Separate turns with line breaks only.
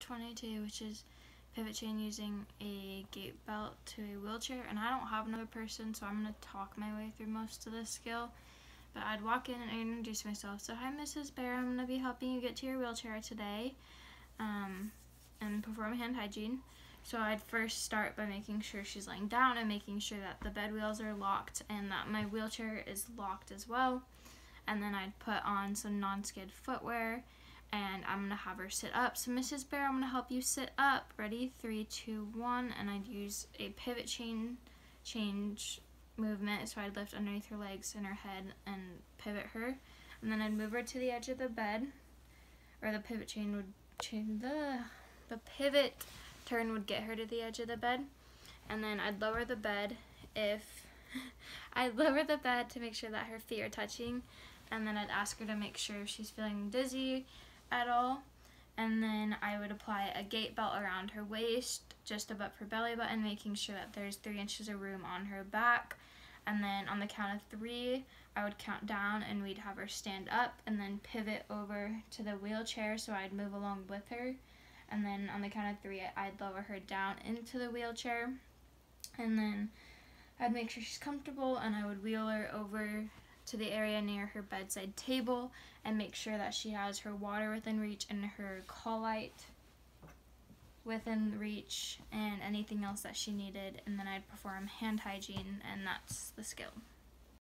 22, which is pivot chain using a gait belt to a wheelchair, and I don't have another person, so I'm going to talk my way through most of this skill. But I'd walk in and introduce myself. So, hi Mrs. Bear, I'm going to be helping you get to your wheelchair today, and perform hand hygiene. So I'd first start by making sure she's laying down and making sure that the bed wheels are locked and that my wheelchair is locked as well. And then I'd put on some non-skid footwear, and I'm going to have her sit up. So Mrs. Bear, I'm going to help you sit up. Ready? 3, 2, 1. And I'd use a pivot change movement. So I'd lift underneath her legs and her head and pivot her. And then I'd move her to the edge of the bed, or the pivot chain would change the pivot turn would get her to the edge of the bed. And then I'd lower the bed I'd lower the bed to make sure that her feet are touching, and then I'd ask her to make sure if she's feeling dizzy at all. And then I would apply a gait belt around her waist, just above her belly button, making sure that there's 3 inches of room on her back. And then on the count of 3, I would count down and we'd have her stand up and then pivot over to the wheelchair, so I'd move along with her. And then on the count of 3, I'd lower her down into the wheelchair. And then I'd make sure she's comfortable, and I would wheel her over to the area near her bedside table and make sure that she has her water within reach and her call light within reach and anything else that she needed. And then I'd perform hand hygiene, and that's the skill.